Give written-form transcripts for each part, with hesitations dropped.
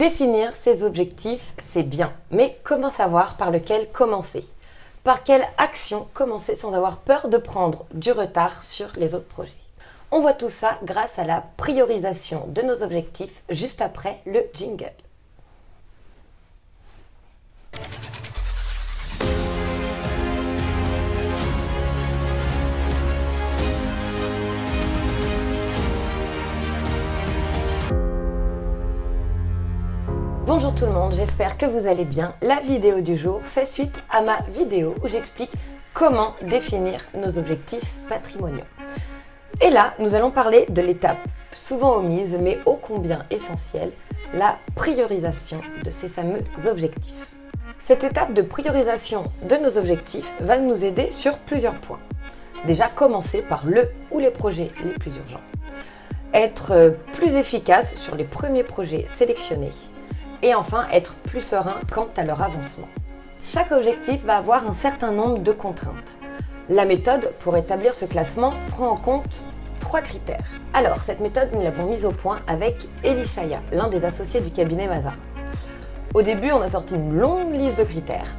Définir ses objectifs, c'est bien, mais comment savoir par lequel commencer? Par quelle action commencer sans avoir peur de prendre du retard sur les autres projets? On voit tout ça grâce à la priorisation de nos objectifs juste après le jingle. Bonjour tout le monde, j'espère que vous allez bien. La vidéo du jour fait suite à ma vidéo où j'explique comment définir nos objectifs patrimoniaux. Et là, nous allons parler de l'étape souvent omise mais ô combien essentielle, la priorisation de ces fameux objectifs. Cette étape de priorisation de nos objectifs va nous aider sur plusieurs points. Déjà, commencer par le ou les projets les plus urgents. Être plus efficace sur les premiers projets sélectionnés. Et enfin, être plus serein quant à leur avancement. Chaque objectif va avoir un certain nombre de contraintes. La méthode pour établir ce classement prend en compte 3 critères. Alors, cette méthode, nous l'avons mise au point avec Elie Chaya, l'un des associés du cabinet Mazarin. Au début, on a sorti une longue liste de critères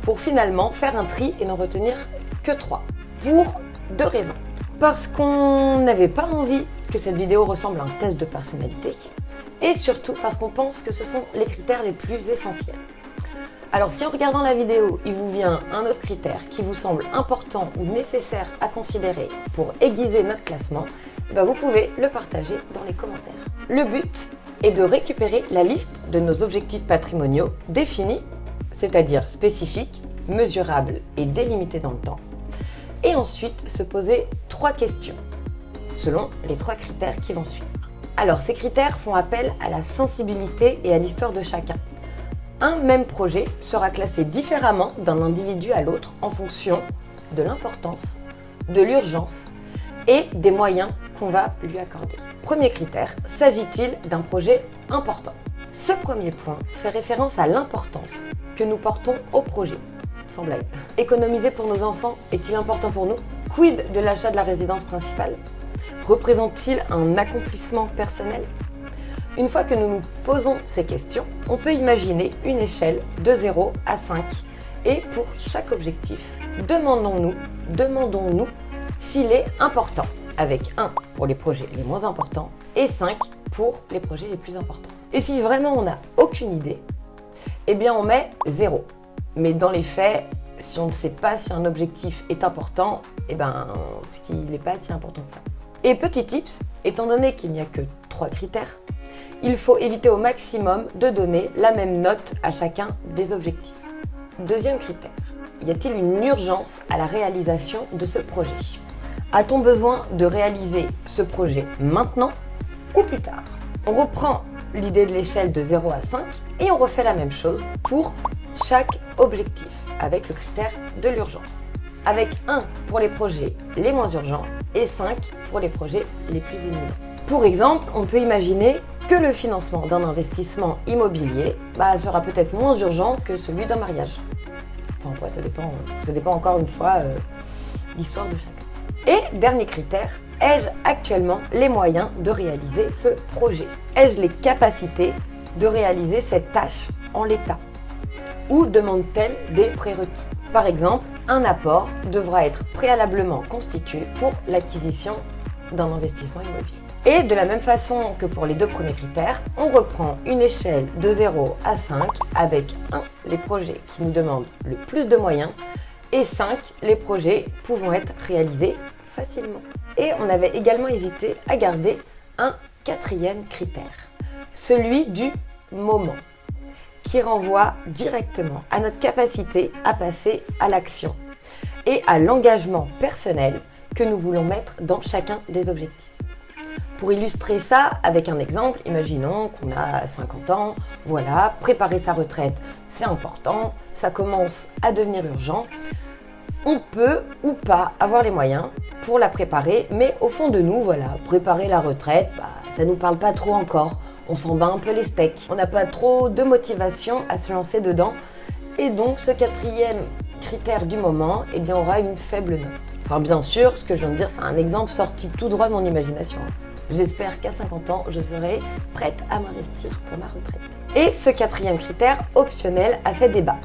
pour finalement faire un tri et n'en retenir que 3. Pour 2 raisons. Parce qu'on n'avait pas envie que cette vidéo ressemble à un test de personnalité, et surtout parce qu'on pense que ce sont les critères les plus essentiels. Alors si en regardant la vidéo, il vous vient un autre critère qui vous semble important ou nécessaire à considérer pour aiguiser notre classement, vous pouvez le partager dans les commentaires. Le but est de récupérer la liste de nos objectifs patrimoniaux définis, c'est-à-dire spécifiques, mesurables et délimités dans le temps, et ensuite se poser 3 questions, selon les 3 critères qui vont suivre. Alors, ces critères font appel à la sensibilité et à l'histoire de chacun. Un même projet sera classé différemment d'un individu à l'autre en fonction de l'importance, de l'urgence et des moyens qu'on va lui accorder. Premier critère, s'agit-il d'un projet important? Ce premier point fait référence à l'importance que nous portons au projet. Sans blague. Économiser pour nos enfants est-il important pour nous? Quid de l'achat de la résidence principale? Représente-t-il un accomplissement personnel? Une fois que nous nous posons ces questions, on peut imaginer une échelle de 0 à 5. Et pour chaque objectif, demandons-nous s'il est important, avec 1 pour les projets les moins importants et 5 pour les projets les plus importants. Et si vraiment on n'a aucune idée, on met 0. Mais dans les faits, si on ne sait pas si un objectif est important, c'est qu'il n'est pas si important que ça. Et petit tips, étant donné qu'il n'y a que 3 critères, il faut éviter au maximum de donner la même note à chacun des objectifs. Deuxième critère, y a-t-il une urgence à la réalisation de ce projet? A-t-on besoin de réaliser ce projet maintenant ou plus tard? On reprend l'idée de l'échelle de 0 à 5 et on refait la même chose pour chaque objectif avec le critère de l'urgence. Avec 1 pour les projets les moins urgents et 5 pour les projets les plus imminents. Pour exemple, on peut imaginer que le financement d'un investissement immobilier sera peut-être moins urgent que celui d'un mariage. Enfin, ça dépend encore une fois l'histoire de chacun. Et dernier critère, ai-je actuellement les moyens de réaliser ce projet? Ai-je les capacités de réaliser cette tâche en l'état? Ou demande-t-elle des prérequis? Par exemple, un apport devra être préalablement constitué pour l'acquisition d'un investissement immobilier. Et de la même façon que pour les 2 premiers critères, on reprend une échelle de 0 à 5 avec 1 les projets qui nous demandent le plus de moyens et 5 les projets pouvant être réalisés facilement. Et on avait également hésité à garder un 4e critère, celui du moment, qui renvoie directement à notre capacité à passer à l'action et à l'engagement personnel que nous voulons mettre dans chacun des objectifs. Pour illustrer ça avec un exemple, imaginons qu'on a 50 ans, préparer sa retraite, c'est important, ça commence à devenir urgent. On peut ou pas avoir les moyens pour la préparer, mais au fond de nous, préparer la retraite, ça nous parle pas trop encore. On s'en bat un peu les steaks. On n'a pas trop de motivation à se lancer dedans. Et donc, ce 4e critère du moment, aura une faible note. Enfin, bien sûr, ce que je viens de dire, c'est un exemple sorti tout droit de mon imagination. J'espère qu'à 50 ans, je serai prête à m'investir pour ma retraite. Et ce quatrième critère optionnel a fait débat.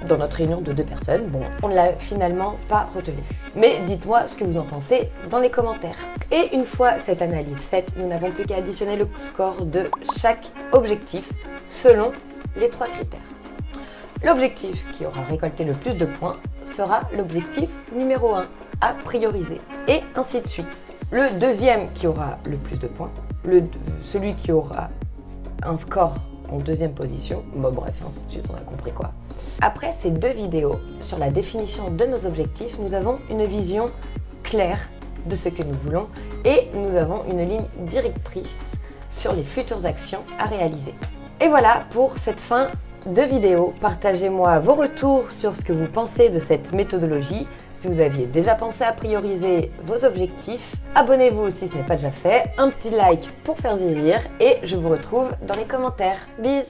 Dans notre réunion de 2 personnes, bon, on ne l'a finalement pas retenu. Mais dites-moi ce que vous en pensez dans les commentaires. Et une fois cette analyse faite, nous n'avons plus qu'à additionner le score de chaque objectif selon les 3 critères. L'objectif qui aura récolté le plus de points sera l'objectif numéro 1 à prioriser. Et ainsi de suite. Le deuxième qui aura le plus de points, celui qui aura un score en deuxième position, bon bref, ainsi de suite, on a compris quoi. Après ces 2 vidéos sur la définition de nos objectifs, nous avons une vision claire de ce que nous voulons et nous avons une ligne directrice sur les futures actions à réaliser. Et voilà pour cette fin de vidéo. Partagez-moi vos retours sur ce que vous pensez de cette méthodologie. Si vous aviez déjà pensé à prioriser vos objectifs, abonnez-vous si ce n'est pas déjà fait, un petit like pour faire zizir et je vous retrouve dans les commentaires. Bisous!